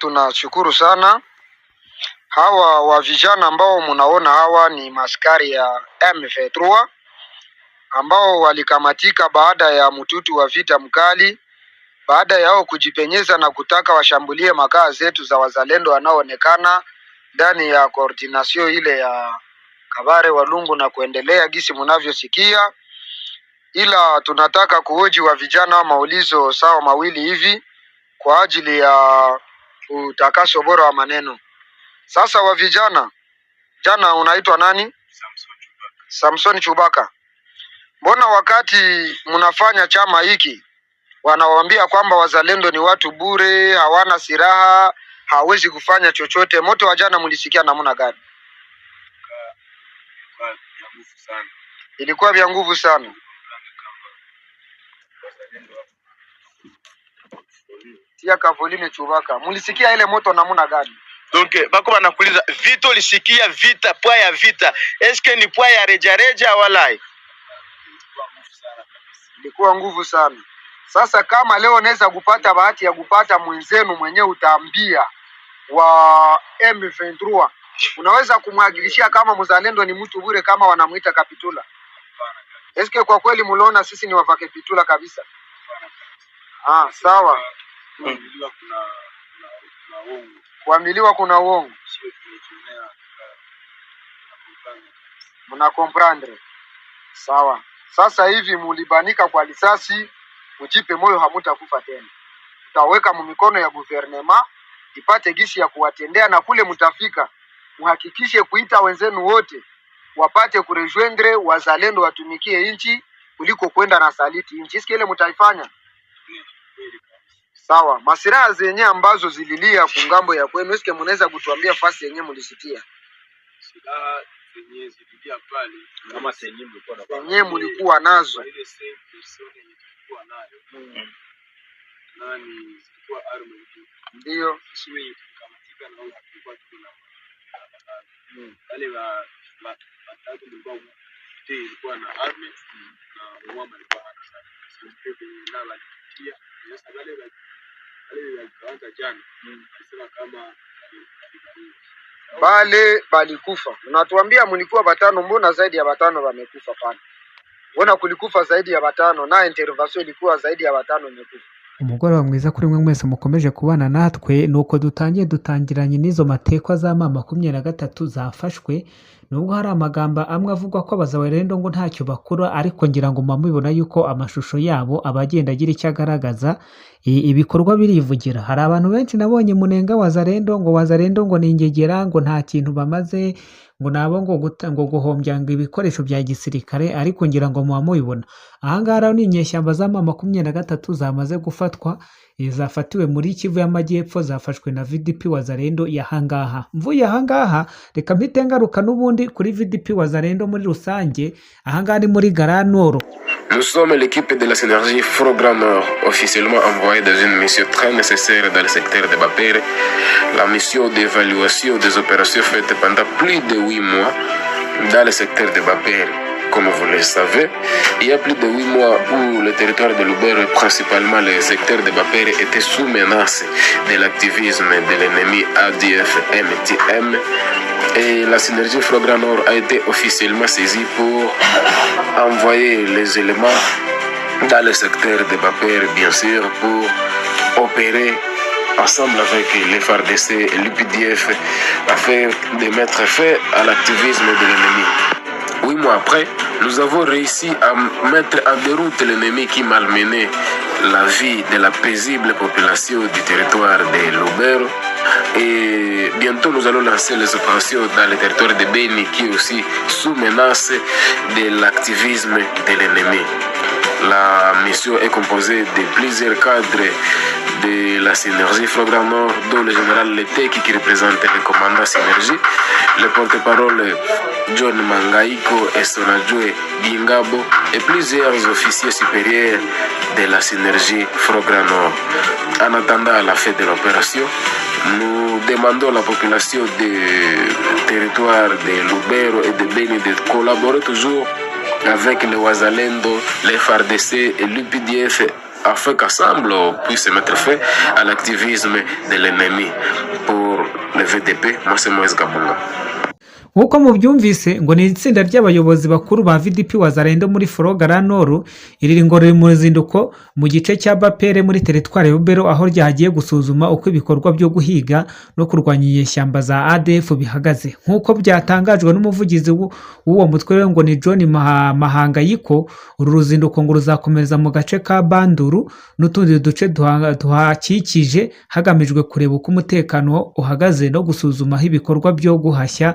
tunashukuru sana. Hawa wa vijana ambao mnaona hawa ni maskari ya M23 ambao walikamatika baada ya mtutu wa vita mkali, baada yao kujipenyeza na kutaka washambulie makaa zetu za wazalendo wanaoonekana ndani ya coordination ile ya Kabare Walungu na kuendelea gisi mnavyosikia. Ila tunataka kuhoji wa vijana wa maulizo sawa mawili hivi kwa ajili ya utakaso bora wa maneno. Sasa wa vijana, jana unaitwa nani? Samson Chubaka. Mbona wakati mnafanya chama hiki wanawaambia kwamba wazalendo ni watu bure, hawana silaha, hawezi kufanya chochote? Moto wa jana mlisikia namna gani? Ilikuwa vya nguvu sana. Tia Kavoline Chubaka, mlisikia ile moto namna gani? Donc bako banakuuliza vita ulisikia vita poa ya vita, eske ni poa ya reja walai? Ilikuwa nguvu sana. Sasa kama leo naweza kupata bahati ya kupata mwenzenu mwenyewe, utaambia wa M23 unaweza kumhakikishia kama mzalendo ni mtu bure kama wanamuita Kapitula? Eske kwa kweli muliona sisi ni wavake Kapitula kabisa? Sawa. Kuamiliwa kuna uongo. Muna comprendre? Sawa. Sasa hivi mulibanika kwa risasi, ujipe moyo, hamutakufa tena. Tutaweka mumikono ya guvernema ipate gisi ya kuwatendea, na kule mutafika muhakikishe kuita wenzenu wote wapate kurejoindre wazalendo watumikie inchi kuliko kwenda na saliti inchi. Isikie ile mutaifanya? Sawa. Masiraha zenye ambazo zililia kungambo ya kwenu, isikie mnaweza kutuambia fasi yenye mlisitia? Silaha zenye zililia pale kama zenye mlikuwa nazo. Ile same person yenye tulikuwa nayo. Nani zilikuwa army? Ndio. Sisi wenyewe tukamatika na wao tulikuwa tuna wale wa matatu ndio ilikuwa na army na wao walikuwa hana sana. Sisi ndio nala kitia. Sasa wale wakaanza jana. Nasema kama bale balikufa. Unatuambia mlikuwa batano, mbona zaidi ya batano wamekufa pale? Mbona kulikufa zaidi ya batano na intervention ilikuwa zaidi ya batano imekufa? Umugoroba mwiza kuri mwe mwese mukomeje kubana natwe. Nuko dutangiranye n'izo matekwa za mama 23 zafashwe, nubwo hari amagamba amwe avugwa ko abazawirendo ngo ntacyo bakora, ariko ngira ngo mumubibona yuko amashusho yabo abagenda agira icyo agaragaza, ibikorwa birivugira. Hari abantu benshi nabonye munenga wazarendo ngo ni ingegera, ngo nta kintu bamaze, ngo nabo ngo guhombya ngo ibikoresho bya gisirikare, ariko ngira ngo mubibona. Ahangara ni inyeshyamba za mama 23 zamaze gufatwa, zafatiwe muri Kivu y'Amajyepfo, zafashwe na VDP Wazalendo yahangaha. Mvuye ahangaha reka mpite ngaruka n'ubundi kuri VDP Wazalendo muri rusange. Ahangaha ni muri Garanoro. Nous sommes l'équipe de la synergie Frogrammer, officiellement envoyée dans une mission très nécessaire dans le secteur de Bapere, la mission d'évaluation des opérations faites pendant plus de 8 mois dans le secteur de Bapere. Comme vous le savez, il y a plus de 8 mois où le territoire de Lubero et principalement le secteur de Bapere était sous menace de l'activisme de l'ennemi ADF-MTM, et la synergie Frogranor a été officiellement saisie pour envoyer les éléments dans le secteur de Bapere, bien sûr, pour opérer ensemble avec les FARDC et l'UPDF afin de mettre fin à l'activisme de l'ennemi. 8 mois après, nous avons réussi à mettre en déroute l'ennemi qui malmenait la vie de la paisible population du territoire de Lubero. Et bientôt, nous allons lancer les opérations dans le territoire de Beni, qui est aussi sous menace de l'activisme de l'ennemi. La mission est composée de plusieurs cadres de la synergie Frogran Nord, dont le général Leteki qui représente le commandant synergie, le porte-parole John Mangaiko et son adjoint Bingabo, et plusieurs officiers supérieurs de la synergie Frogran Nord. En attendant la fin de l'opération, nous demandons à la population des territoires de Lubero et de Beni de collaborer toujours avec les Wazalendo, les FARDC et l'UPDF afin qu'ensemble on puisse mettre fin à l'activisme de l'ennemi. pour le VDP, moi c'est Moïse Kabunga. nk'uko mubyumvise ngo ni itsinda ry'abayobozi bakuru ba VDP Wazalendo muri Forogara Nord. Iri ngo riri mu ruzinduko mu gice cya Bapere muri teritwari ya Lubero, aho ryagiye gusuzuma uko ibikorwa byo guhiga no kurwanya inyeshyamba za ADF bihagaze. Nk'uko byatangajwe n'umuvugizi w'uwo mutwe ngo ni John Mahangayiko, uru ruzinduko ngo ruzakomeza mu gace ka Banduru n'utundi duce tuhakikije hagamijwe kureba uko umutekano uhagaze no gusuzuma aho ibikorwa byo guhashya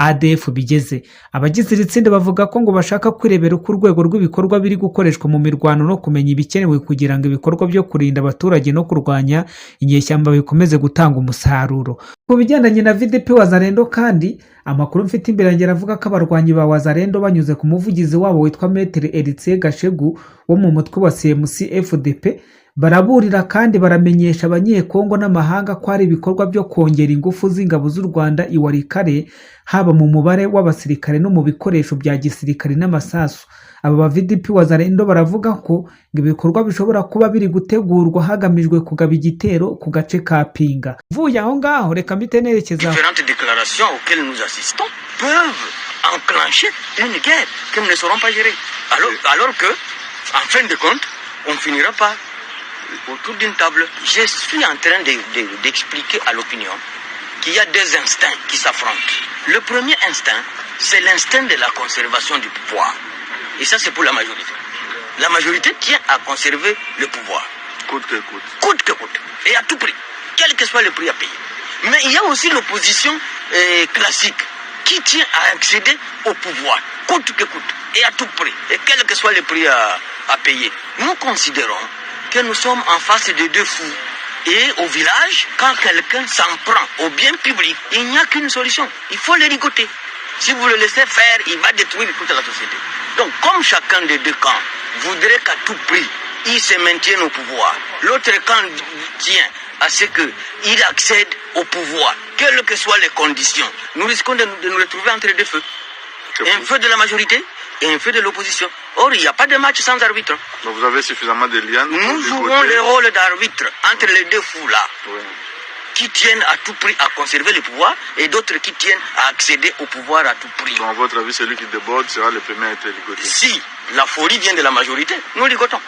ADF bigeze. Abagize iri tsinda bavuga ko ngo bashaka kwirebera uko urwego rw'ibikorwa biri gukoreshwa mu mirwano no kumenya ibikenewe kugira ngo ibikorwa byo kurinda abaturage no kurwanya inyeshyamba bikomeze gutanga umusaruro. Ku bigendanye na VDP Wazalendo kandi, amakuru mfite imbere yanjye avuga ko abarwanyi ba Wazalendo banyuze ku muvugizi wabo witwa Maître Eritse Gashegu wo mu mutwe wa CMC FDP baraburira kandi baramenyesha abanyekongo n'amahanga ko ari ibikorwa byo kongera ingufu z'ingabo z'u Rwanda iwarikare, haba mu mubare w'abasirikare no mu bikoresho bya gisirikare n'amasasu. Aba ba VDP Wazalendo baravuga ko ibikorwa bishobora kuba biri gutegurwa hagamijwe kugaba igitero ku gace ka Pinga. Vuye aho ngaho reka mbite nerekeza différentes déclarations auxquelles nous assistons peuvent enclencher une guerre que nous ne saurons pas gérer. Alors que, en fin de compte, on finira pas autour d'une table. Je suis en train d'expliquer à l'opinion qu'il y a deux instincts qui s'affrontent. Le premier instinct, c'est l'instinct de la conservation du pouvoir. Et ça, c'est pour la majorité. La majorité tient à conserver le pouvoir. Coûte que coûte. Coûte que coûte. Et à tout prix. Quel que soit le prix à payer. Mais il y a aussi l'opposition classique qui tient à accéder au pouvoir. Coûte que coûte. Et à tout prix. Et quel que soit le prix à payer. Nous considérons que nous sommes en face de deux fous. Et au village, quand quelqu'un s'en prend au bien public, il n'y a qu'une solution. Il faut le ligoter. Si vous le laissez faire, il va détruire toute la société. Donc, comme chacun des deux camps voudrait qu'à tout prix, il se maintienne au pouvoir, l'autre camp tient à ce qu'il accède au pouvoir, quelles que soient les conditions. Nous risquons de nous retrouver entre deux feux. Un feu de la majorité et un feu de l'opposition. Or, il n'y a pas de match sans arbitre. Donc vous avez suffisamment de liens. Nous jouons le rôle d'arbitre entre les deux fous-là, Oui. qui tiennent à tout prix à conserver le pouvoir et d'autres qui tiennent à accéder au pouvoir à tout prix. Donc, à votre avis, celui qui déborde sera le premier à être ligoté. Si la folie vient de la majorité, nous ligotons.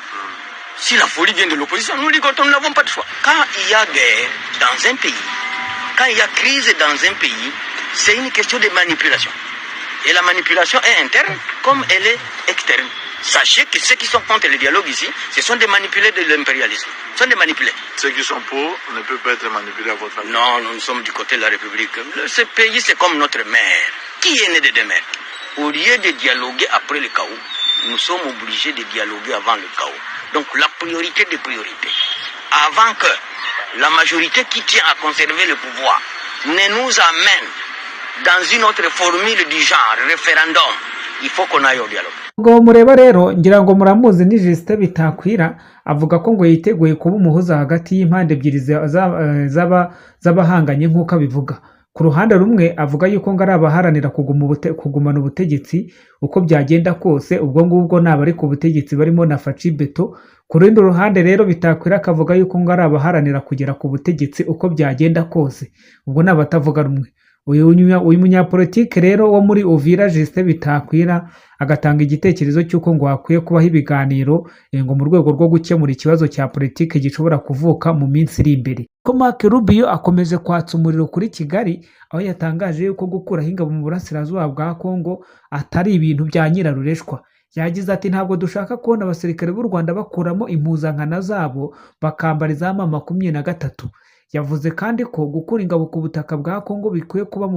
Si la folie vient de l'opposition, nous ligotons, nous n'avons pas de choix. Quand il y a guerre dans un pays, quand il y a crise dans un pays, c'est une question de manipulation. Et la manipulation est interne comme elle est externe. Sachez que ceux qui sont contre le dialogue ici, ce sont des manipulés de l'impérialisme. Ce sont des manipulés. Ceux qui sont pour ne peuvent pas être manipulés à votre avis. Non, nous sommes du côté de la République. Ce pays, c'est comme notre mère. Qui est né de deux mères? Au lieu de dialoguer après le chaos, nous sommes obligés de dialoguer avant le chaos. Donc la priorité des priorités. Avant que la majorité qui tient à conserver le pouvoir ne nous amène dans une autre formule du genre référendum, il faut qu'on aille au dialogue. ngo mureba rero ngira ngo muramuzi ni Justin Bitakwira avuga ko ngo yiteguye kuba umuhuza hagati y'impande ebyiri z'abahanganye nk'uko abivuga. Ku ruhande rumwe avuga yuko ngo ari abaharanira kugumana ubutegetsi uko byagenda kose, ubwo ngubwo n'abari ku butegetsi barimo na Faci Beto. Ku rundi ruhande rero Bitakwira akavuga yuko ngo ari abaharanira kugera ku butegetsi uko byagenda kose, ubwo n'abatavuga rumwe. Uyu munyapolitike rero wo muri Uvira Justin Bitakwira agatanga igitekerezo cy'uko ngo hakwiye kubaho ibiganiro ngo mu rwego rwo gukemura ikibazo cya politike gishobora kuvuka mu minsi iri imbere. Ko Marc Rubio akomeje kwatsa umuriro kuri Kigali, aho yatangaje yuko gukuraho ingabo mu burasirazuba bwa Kongo atari ibintu bya nyirarureshwa. Yagize ati ntabwo dushaka kubona abasirikare b'u Rwanda bakuramo impuzankano zabo bakambara za M23. Yavuze kandi ko gukura ingabo ku butaka bwa Kongo bikwiye kuba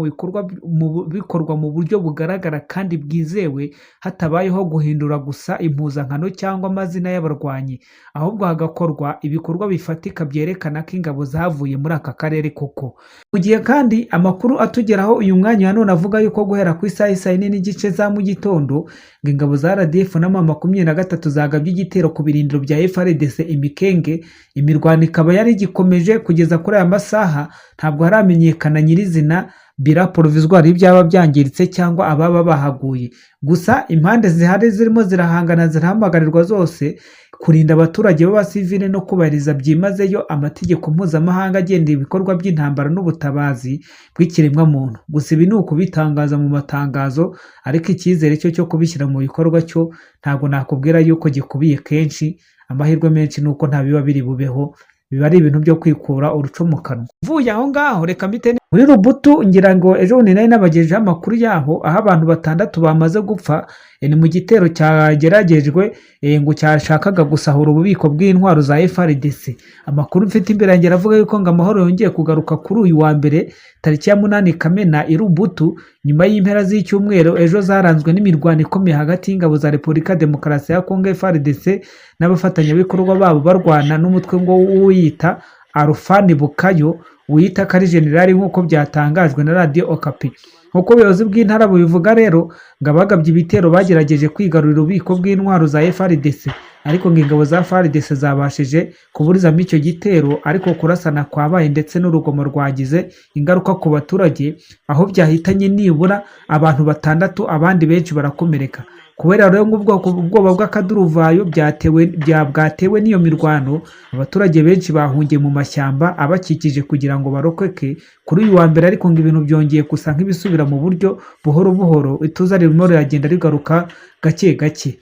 bikorwa mu buryo bugaragara kandi bwizewe, hatabayeho guhindura gusa impuzankano cyangwa amazina y'abarwanyi, ahubwo hagakorwa ibikorwa bifatika byerekana ko ingabo zavuye muri aka karere koko. Mu gihe kandi amakuru atugeraho uyu mwanya none avuga yuko guhera ku isaha 4:30 za mu gitondo ngo ingabo za RDF na M23 zagabye igitero ku birindiro bya FARDC Imikenge. Imirwano ikaba yari igikomeje kugeza kuri aya masaha. Ntabwo haramenyekana nyirizina bira provisoire byaba byangiritse cyangwa ababa bahaguye. Gusa impande zihari zirimo zirahangana zirahamagarirwa zose kurinda abaturage b'abasivile no kubahiriza byimazeyo amategeko mpuzamahanga agenda ibikorwa by'intambara n'ubutabazi bw'ikiremwamuntu. Gusa ibi ni ukubitangaza mu matangazo, ariko icyizere cyo kubishyira mu bikorwa cyo ntabwo nakubwira yuko gikubiye kenshi. Amahirwe menshi ni uko nta biba biri bubeho, biba ari ibintu byo kwikura uruco mu kanwa. Mvuye aho ngaho reka mbite muri Rubutu, ngira ngo ejo bundi nari nabagejejeho amakuru yaho aho abantu 6 bamaze gupfa ni mu gitero cyageragejwe ngo cyashakaga gusahura ububiko bw'intwaro za FARDC. Amakuru mfite imbere yanjye aravuga yuko ngo amahoro yongeye kugaruka kuri uyu wa mbere tariki ya 8 Kamena i Rubutu, nyuma y'impera z'icyumweru ejo zaranzwe n'imirwano ikomeye hagati y'ingabo za Repubulika Demokarasi ya Kongo FARDC n'abafatanyabikorwa babo barwana n'umutwe ngo wiyita Alfani Bukayo, wiyita ko ari generali nk'uko byatangajwe na Radio Okapi. Nk'uko ubuyobozi bw'intara bubivuga rero, ngo abagabye ibitero bagerageje kwigarurira ububiko bw'intwaro za FARDC, ariko ngo ingabo za FARDC zabashije kuburizamo icyo gitero, ariko kurasana kwabaye ndetse n'urugomo rwagize ingaruka ku baturage, aho byahitanye nibura abantu 6, abandi benshi barakomereka. Kubera rero ubwoba bw'akaduruvayo bwatewe n'iyo mirwano, abaturage benshi bahungiye mu mashyamba abakikije kugira ngo barokoke kuri uyu wa mbere, ariko ngo ibintu byongeye gusa nk'ibisubira mu buryo buhoro buhoro. Ituza ririmo riragenda rigaruka gake gake.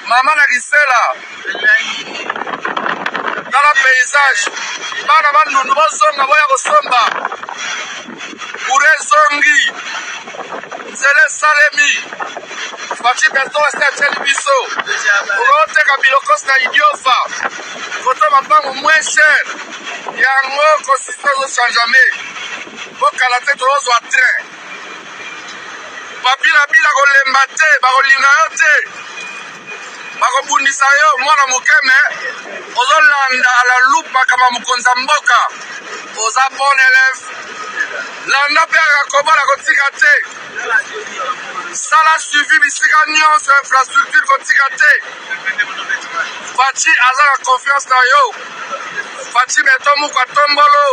Mama na gisela dans paysage bana bandundu bazonga boya kosomba urezongi zele salemi fati beto stachel biso urote kabilokos na idiofa koto mapango moins cher yango constitution zo changeame bokala te tozwa train papila bila kolemba te bakolinga yo te bakobundisa yo mwana mokeme ozolanda ala lupa kama mokonza mboka oza bon élève landa mpe akakobola kotika te sala suivi bisika nyonso infrastructure kotika te Faci aza na confiance na yo Faci beto mukwa tombolo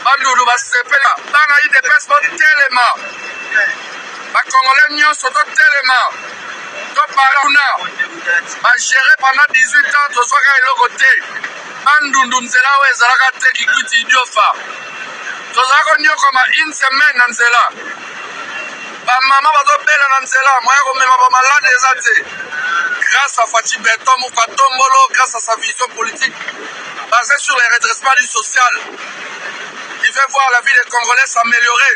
bandulu basepela bana IDPS botelema bakongole nyonso totelema toparuna bagere pendant 18 ans tozwaka eloko te bandundu nzela oyo ezalaka te kikwiti idiofa tozalaka nyokoma une semaine na nzela bamama bazobela na nzela moya komema bamalade eza te grâce à Faci Beton Mouka Tombolo, grâce à sa vision politique basée sur les redressements du social, il fait voir la vie des Congolais s'améliorer.